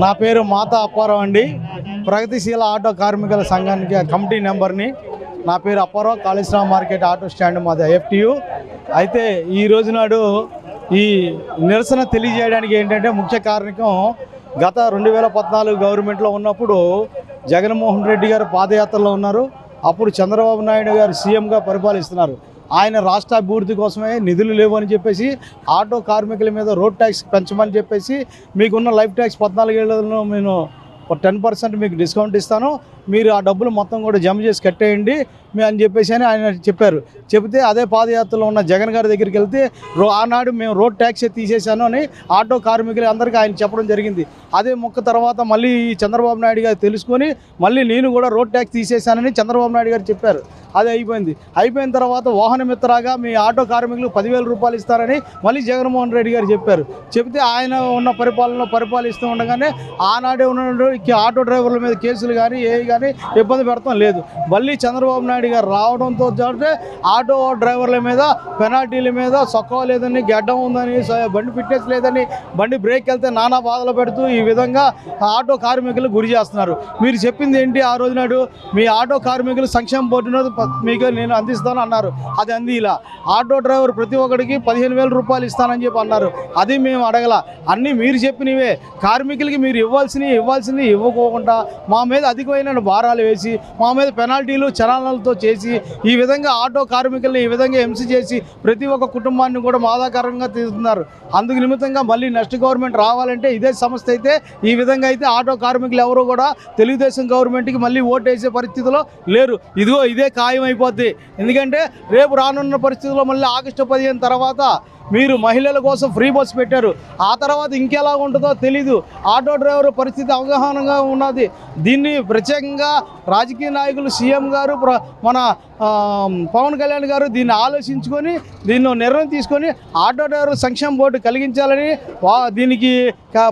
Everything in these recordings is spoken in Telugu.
నా పేరు మాతా అప్పారావు అండి. ప్రగతిశీల ఆటో కార్మికుల సంఘానికి కమిటీ నెంబర్ని. నా పేరు Apparao. Kaleshwaram market auto stand మాది FTU. అయితే ఈ రోజు నాడు ఈ నిరసన తెలియజేయడానికి ఏంటంటే ముఖ్య కారణం, గత 2014 గవర్నమెంట్లో ఉన్నప్పుడు జగన్మోహన్ రెడ్డి గారు పాదయాత్రలో ఉన్నారు. అప్పుడు చంద్రబాబు నాయుడు గారు సీఎంగా పరిపాలిస్తున్నారు. ఆయన రాష్ట్ర అభివృద్ధి కోసమే నిధులు లేవు అని చెప్పేసి ఆటో కార్మికుల మీద రోడ్ ట్యాక్స్ పెంచమని చెప్పేసి, మీకున్న లైఫ్ ట్యాక్స్ 14 ఏళ్లలో నేను 10% మీకు డిస్కౌంట్ ఇస్తాను, మీరు ఆ డబ్బులు మొత్తం కూడా జమ చేసి కట్టేయండి అని చెప్పేసి ఆయన చెప్పారు. చెబితే అదే పాదయాత్రలో ఉన్న జగన్ గారి దగ్గరికి వెళ్తే ఆనాడు మేము రోడ్ ట్యాక్సే తీసేశాను అని ఆటో కార్మికులు అందరికీ ఆయన చెప్పడం జరిగింది. అదే మొక్క తర్వాత మళ్ళీ చంద్రబాబు నాయుడు గారు తెలుసుకొని మళ్ళీ నేను కూడా రోడ్ ట్యాక్స్ తీసేశానని చంద్రబాబు నాయుడు గారు చెప్పారు. అది అయిపోయిన తర్వాత వాహన మిత్రగా మీ ఆటో కార్మికులకు 10,000 రూపాయలు ఇస్తారని మళ్ళీ జగన్మోహన్ రెడ్డి గారు చెప్పారు. చెబితే ఆయన ఉన్న పరిపాలనలో పరిపాలిస్తూ ఉండగానే ఆనాడే ఉన్న ఆటో డ్రైవర్ల మీద కేసులు కానీ కానీ ఇబ్బంది పెడతాం లేదు. మళ్ళీ చంద్రబాబు నాయుడు గారు రావడంతో ఆటో డ్రైవర్ల మీద పెనాల్టీల మీద సొక్కవ లేదని, గడ్డం ఉందని, బండి ఫిట్నెస్ లేదని, బండి బ్రేక్ వెళ్తే నానా బాధలు పెడుతూ ఈ విధంగా ఆటో కార్మికులు గురి చేస్తున్నారు. మీరు చెప్పింది ఏంటి? ఆ రోజు నాడు మీ ఆటో కార్మికులు సంక్షేమ బోర్డును మీకు నేను అందిస్తాను అన్నారు. అది అందిలా. ఆటో డ్రైవర్ ప్రతి ఒక్కడికి 15,000 రూపాయలు ఇస్తానని చెప్పి అన్నారు. అది మేము అడగల. అన్నీ మీరు చెప్పినవే. కార్మికులకి మీరు ఇవ్వాల్సినవి ఇవ్వకోకుండా మా మీద అధికమైన భారాలు వేసి, మా మీద పెనాల్టీలు చలానాలతో చేసి, ఈ విధంగా ఆటో కార్మికుల్ని ఈ విధంగా హింస చేసి ప్రతి ఒక్క కుటుంబాన్ని కూడా బాధాకరంగా తీస్తున్నారు. అందుకు నిమిత్తంగా మళ్ళీ నెక్స్ట్ గవర్నమెంట్ రావాలంటే ఇదే సంస్థ అయితే, ఈ విధంగా అయితే ఆటో కార్మికులు ఎవరు కూడా తెలుగుదేశం గవర్నమెంట్కి మళ్ళీ ఓటు వేసే పరిస్థితిలో లేరు. ఇదే ఖాయం అయిపోద్ది. ఎందుకంటే రేపు రానున్న పరిస్థితుల్లో మళ్ళీ ఆగస్టు 15 తర్వాత మీరు మహిళల కోసం ఫ్రీ బస్ పెట్టారు. ఆ తర్వాత ఇంకెలా ఉంటుందో తెలీదు. ఆటో డ్రైవర్ పరిస్థితి అవగాహనగా ఉన్నది. దీన్ని ప్రత్యేకంగా రాజకీయ నాయకులు, సీఎం గారు, మన పవన్ కళ్యాణ్ గారు దీన్ని ఆలోచించుకొని దీన్ని నిర్ణయం తీసుకొని ఆటో డ్రైవర్ సంక్షేమ బోర్డు కలిగించాలని, దీనికి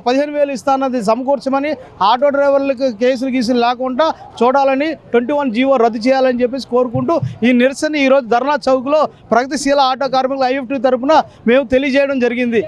15,000 ఇస్తానది సమకూర్చమని, ఆటో డ్రైవర్లకు కేసులు లేకుండా చూడాలని, 21 జీవో రద్దు చేయాలని చెప్పేసి కోరుకుంటూ ఈ నిరసన ఈరోజు ధర్నా చౌక్లో ప్రగతిశీల ఆటో కార్మికుల IFTU తరఫున మేము తెలియజేయడం జరిగింది.